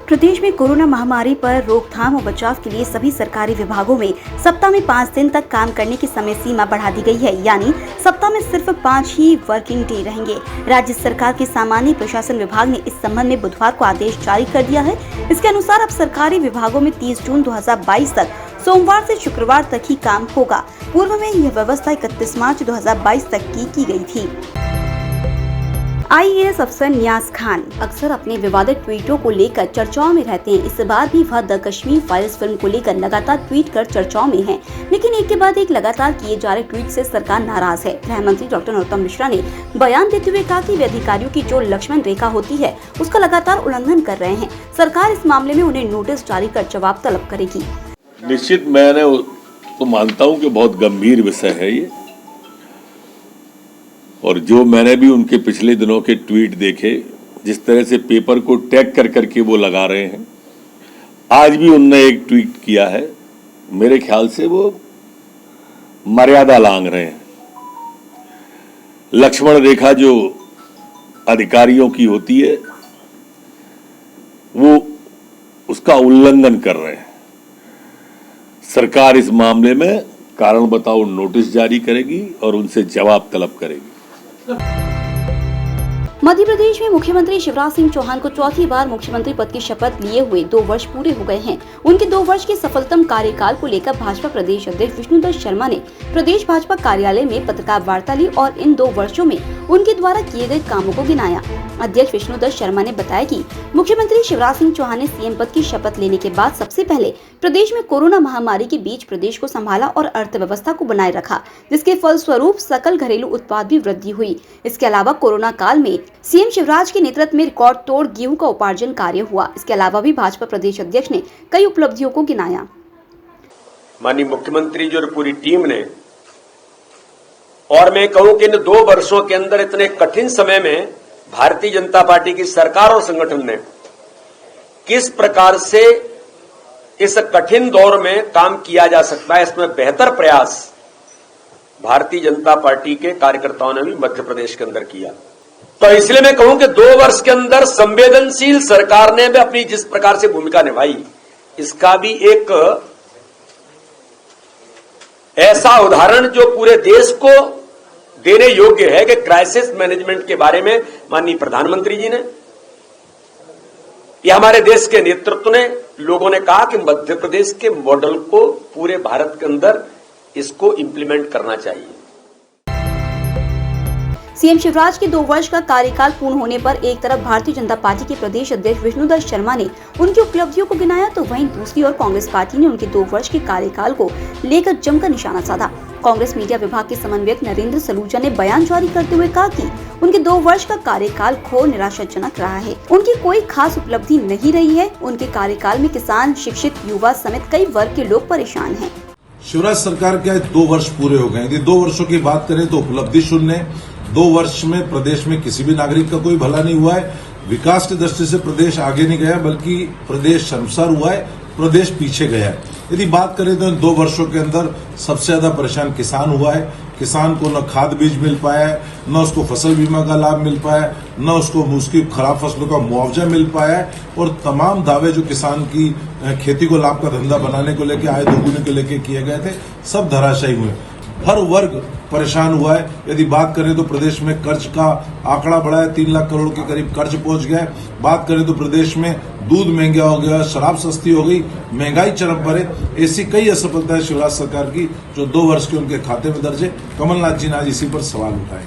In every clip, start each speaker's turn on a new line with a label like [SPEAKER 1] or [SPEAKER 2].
[SPEAKER 1] प्रदेश में कोरोना महामारी पर रोकथाम और बचाव के लिए सभी सरकारी विभागों में सप्ताह में 5 दिन तक काम करने की समय सीमा बढ़ा दी गई है, यानी सप्ताह में सिर्फ 5 ही वर्किंग डे रहेंगे। राज्य सरकार के सामान्य प्रशासन विभाग ने इस संबंध में बुधवार को आदेश जारी कर दिया है। इसके अनुसार अब सरकारी विभागों में 30 जून 2022 तक सोमवार से शुक्रवार तक ही काम होगा। पूर्व में यह व्यवस्था 31 मार्च 2022 तक की गई थी। IAS अफसर नियाज खान अक्सर अपने विवादित ट्वीटों को लेकर चर्चाओं में रहते हैं। इस बार भी वह द कश्मीर फाइल्स फिल्म को लेकर लगातार ट्वीट कर चर्चाओं में हैं। लेकिन एक के बाद एक लगातार किए जा रहे ट्वीट से सरकार नाराज है। गृह मंत्री डॉक्टर नरोत्तम मिश्रा ने बयान देते हुए कहा कि वे अधिकारियों की जो लक्ष्मण रेखा होती है उसका लगातार उल्लंघन कर रहे हैं। सरकार इस मामले में उन्हें नोटिस जारी कर जवाब तलब करेगी।
[SPEAKER 2] निश्चित मैंने तो मानता हूँ कि बहुत गंभीर विषय है ये, और जो मैंने भी उनके पिछले दिनों के ट्वीट देखे, जिस तरह से पेपर को टैग कर करके वो लगा रहे हैं, आज भी उनने एक ट्वीट किया है, मेरे ख्याल से वो मर्यादा लांघ रहे हैं। लक्ष्मण रेखा जो अधिकारियों की होती है वो उसका उल्लंघन कर रहे हैं। सरकार इस मामले में कारण बताओ नोटिस जारी करेगी और उनसे जवाब तलब करेगी।
[SPEAKER 1] मध्य प्रदेश में मुख्यमंत्री शिवराज सिंह चौहान को चौथी बार मुख्यमंत्री पद की शपथ लिए हुए 2 वर्ष पूरे हो गए हैं। उनके 2 वर्ष के सफलतम कार्यकाल को लेकर भाजपा प्रदेश अध्यक्ष विष्णुदत्त शर्मा ने प्रदेश भाजपा कार्यालय में पत्रकार वार्ता ली और इन 2 वर्षों में उनके द्वारा किए गए कामों को गिनाया। अध्यक्ष विष्णुदत्त शर्मा ने बताया कि मुख्यमंत्री शिवराज सिंह चौहान ने सीएम पद की शपथ लेने के बाद सबसे पहले प्रदेश में कोरोना महामारी के बीच प्रदेश को संभाला और अर्थव्यवस्था को बनाए रखा, जिसके फलस्वरूप सकल घरेलू उत्पाद भी वृद्धि हुई। इसके अलावा कोरोना काल में सीएम शिवराज के नेतृत्व में रिकॉर्ड तोड़ गेहूं का उपार्जन कार्य हुआ। इसके अलावा भी भाजपा प्रदेश अध्यक्ष ने कई उपलब्धियों को गिनाया।
[SPEAKER 3] माननीय मुख्यमंत्री जो पूरी टीम ने, और मैं कहूं कि इन 2 वर्षों के अंदर इतने कठिन समय में भारतीय जनता पार्टी की सरकार और संगठन ने किस प्रकार से इस कठिन दौर में काम किया जा सकता है, इसमें बेहतर प्रयास भारतीय जनता पार्टी के कार्यकर्ताओं ने भी मध्य प्रदेश के अंदर किया। तो इसलिए मैं कहूं कि 2 वर्ष के अंदर संवेदनशील सरकार ने भी अपनी जिस प्रकार से भूमिका निभाई, इसका भी एक ऐसा उदाहरण जो पूरे देश को देने योग्य है कि क्राइसिस मैनेजमेंट के बारे में माननीय प्रधानमंत्री जी ने, या हमारे देश के नेतृत्व ने, लोगों ने कहा कि मध्य प्रदेश के मॉडल को पूरे भारत के अंदर इसको इंप्लीमेंट करना चाहिए।
[SPEAKER 1] सीएम शिवराज के 2 वर्ष का कार्यकाल पूर्ण होने पर एक तरफ भारतीय जनता पार्टी के प्रदेश अध्यक्ष विष्णुदत्त शर्मा ने उनकी उपलब्धियों को गिनाया, तो वहीं दूसरी ओर कांग्रेस पार्टी ने उनके 2 वर्ष के कार्यकाल को लेकर जमकर निशाना साधा। कांग्रेस मीडिया विभाग के समन्वयक नरेंद्र सलूजा ने बयान जारी करते हुए कहा कि उनके 2 वर्ष का कार्यकाल घोर निराशाजनक रहा है। उनकी कोई खास उपलब्धि नहीं रही है। उनके कार्यकाल में किसान, शिक्षित, युवा समेत कई वर्ग के लोग परेशान हैं।
[SPEAKER 4] शिवराज सरकार के 2 वर्ष पूरे हो गए। यदि 2 वर्षों की बात करें तो उपलब्धि शून्य। 2 वर्ष में प्रदेश में किसी भी नागरिक का कोई भला नहीं हुआ है। विकास की दृष्टि से प्रदेश आगे नहीं गया, बल्कि प्रदेश शर्मसार हुआ है, प्रदेश पीछे गया है। यदि बात करें तो इन 2 वर्षों के अंदर सबसे ज्यादा परेशान किसान हुआ है। किसान को न खाद बीज मिल पाया है, न उसको फसल बीमा का लाभ मिल पाया है, न उसको उसकी खराब फसलों का मुआवजा मिल पाया है, और तमाम दावे जो किसान की खेती को लाभ का धंधा बनाने को लेकर, आय दोगुने को लेकर किए गए थे, सब धराशायी हुए। हर वर्ग परेशान हुआ है। यदि बात करें तो प्रदेश में कर्ज का आंकड़ा बढ़ा है, 3 लाख करोड़ के करीब कर्ज पहुंच गया है। बात करें तो प्रदेश में दूध महंगा हो गया, शराब सस्ती हो गई, महंगाई चरम पर है। ऐसी कई असफलताएं शिवराज सरकार की जो 2 वर्ष के उनके खाते में दर्ज है। कमलनाथ जी ने आज इसी पर सवाल उठाए।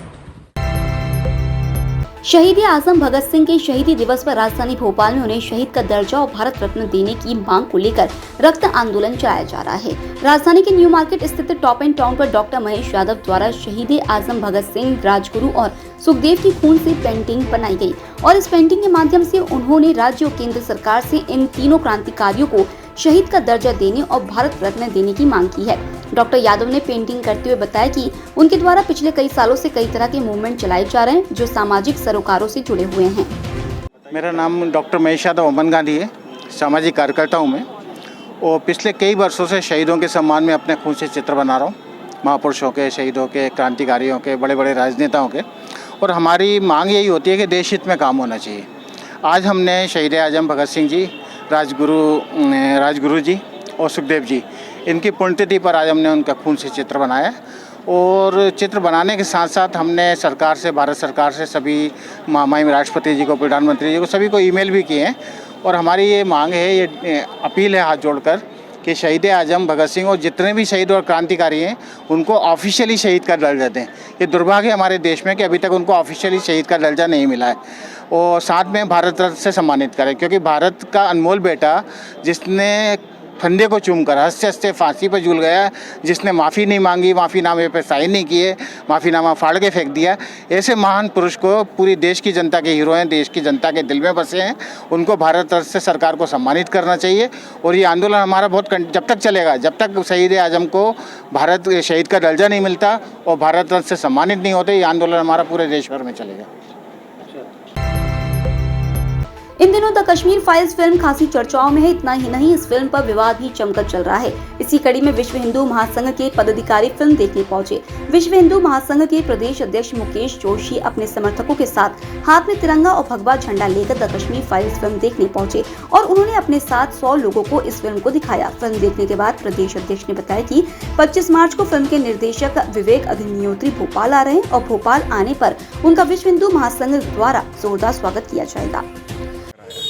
[SPEAKER 1] शहीद आजम भगत सिंह के शहीदी दिवस पर राजधानी भोपाल में उन्हें शहीद का दर्जा और भारत रत्न देने की मांग को लेकर रक्त आंदोलन चलाया जा रहा है। राजधानी के न्यू मार्केट स्थित टॉप एंड टाउन पर डॉक्टर महेश यादव द्वारा शहीद आजम भगत सिंह, राजगुरु और सुखदेव की खून से पेंटिंग बनाई गई और इस पेंटिंग के माध्यम से उन्होंने राज्य और केंद्र सरकार से इन तीनों क्रांतिकारियों को शहीद का दर्जा देने और भारत रत्न देने की मांग की है। डॉक्टर यादव ने पेंटिंग करते हुए बताया कि उनके द्वारा पिछले कई सालों से कई तरह के मूवमेंट चलाए जा रहे हैं जो सामाजिक सरोकारों से जुड़े हुए हैं।
[SPEAKER 5] मेरा नाम डॉक्टर महेश यादव अमन गांधी है, सामाजिक कार्यकर्ता हूँ मैं, और पिछले कई वर्षों से शहीदों के सम्मान में अपने खून से चित्र बना रहा हूँ, महापुरुषों के, शहीदों के, क्रांतिकारियों के, बड़े बड़े राजनेताओं के। और हमारी मांग यही होती है कि देश हित में काम होना चाहिए। आज हमने शहीद आजम भगत सिंह जी राजगुरु जी और सुखदेव जी, इनकी पुण्यतिथि पर आज हमने उनका खून से चित्र बनाया। और चित्र बनाने के साथ साथ हमने सरकार से, भारत सरकार से, सभी माननीय राष्ट्रपति जी को, प्रधानमंत्री जी को, सभी को ईमेल भी किए हैं। और हमारी ये मांग है, ये अपील है हाथ जोड़कर कि शहीद आजम भगत सिंह और जितने भी शहीद और क्रांतिकारी हैं उनको ऑफिशियली शहीद का दर्जा दें। ये दुर्भाग्य हमारे देश में कि अभी तक उनको ऑफिशियली शहीद का दर्जा नहीं मिला है। और साथ में भारत रत्न से सम्मानित करें, क्योंकि भारत का अनमोल बेटा जिसने फंदे को चूमकर हंसते हंसते फांसी पर झूल गया, जिसने माफ़ी नहीं मांगी, माफ़ीनामे पे साइन नहीं किए, माफ़ीनामा फाड़ के फेंक दिया, ऐसे महान पुरुष को पूरी देश की जनता के हीरो हैं, देश की जनता के दिल में बसे हैं, उनको भारत रत्न से सरकार को सम्मानित करना चाहिए। और ये आंदोलन हमारा जब तक चलेगा, जब तक शहीद आजम को भारत शहीद का दर्जा नहीं मिलता और भारत रत्न से सम्मानित नहीं होते, ये आंदोलन हमारा पूरे देश भर में चलेगा।
[SPEAKER 1] इन दिनों द कश्मीर फाइल्स फिल्म खासी चर्चाओं में है। इतना ही नहीं, इस फिल्म पर विवाद भी जमकर चल रहा है। इसी कड़ी में विश्व हिंदू महासंघ के पदाधिकारी फिल्म देखने पहुंचे। विश्व हिंदू महासंघ के प्रदेश अध्यक्ष मुकेश जोशी अपने समर्थकों के साथ हाथ में तिरंगा और भगवा झंडा लेकर द कश्मीर फाइल्स फिल्म देखने पहुंचे और उन्होंने अपने साथ 100 लोगों को इस फिल्म को दिखाया। फिल्म देखने के बाद प्रदेश अध्यक्ष ने बताया कि 25 मार्च को फिल्म के निर्देशक विवेक अग्निहोत्री भोपाल आ रहे हैं और भोपाल आने पर उनका विश्व हिंदू महासंघ द्वारा जोरदार स्वागत किया जाएगा।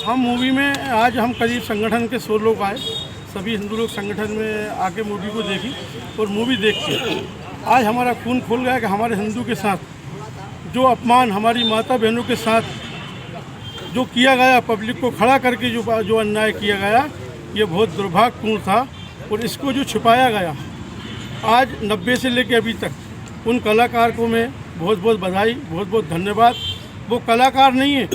[SPEAKER 6] हम मूवी में आज हम करीब संगठन के 100 लोग आए, सभी हिंदू लोग संगठन में आके मूवी को देखी और मूवी देख के आज हमारा खून खोल गया कि हमारे हिंदू के साथ जो अपमान, हमारी माता बहनों के साथ जो किया गया, पब्लिक को खड़ा करके जो अन्याय किया गया, ये बहुत दुर्भाग्यपूर्ण था। और इसको जो छिपाया गया आज 90 से लेकर अभी तक, उन कलाकार को मैं बहुत बहुत बधाई, बहुत बहुत धन्यवाद। वो कलाकार नहीं है,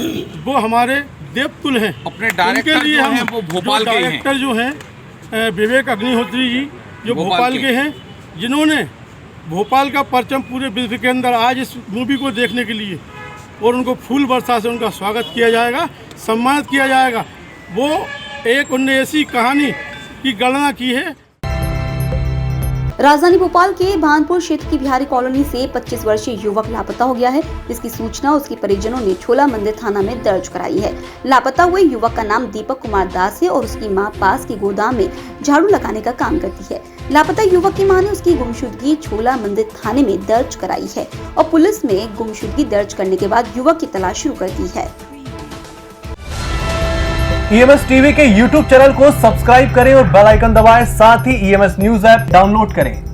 [SPEAKER 6] वो हमारे देवतुल हैं।
[SPEAKER 7] अपने डायरेक्टर जो हैं वो भोपाल के हैं।
[SPEAKER 6] डायरेक्टर जो हैं विवेक अग्निहोत्री जी, जो भोपाल के हैं, जिन्होंने भोपाल का परचम पूरे विश्व के अंदर आज इस मूवी को देखने के लिए, और उनको फूल वर्षा से उनका स्वागत किया जाएगा, सम्मानित किया जाएगा। वो एक उनने ऐसी कहानी की गणना की है।
[SPEAKER 1] राजधानी भोपाल के भानपुर क्षेत्र की बिहारी कॉलोनी से 25 वर्षीय युवक लापता हो गया है। इसकी सूचना उसके परिजनों ने छोला मंदिर थाना में दर्ज कराई है। लापता हुए युवक का नाम दीपक कुमार दास है और उसकी मां पास के गोदाम में झाड़ू लगाने का काम करती है। लापता युवक की मां ने उसकी गुमशुदगी छोला मंदिर थाने में दर्ज कराई है और पुलिस में गुमशुदगी दर्ज करने के बाद युवक की तलाश शुरू कर दी है।
[SPEAKER 8] EMS टीवी के YouTube चैनल को सब्सक्राइब करें और बेल आइकन दबाएं। साथ ही EMS न्यूज ऐप डाउनलोड करें।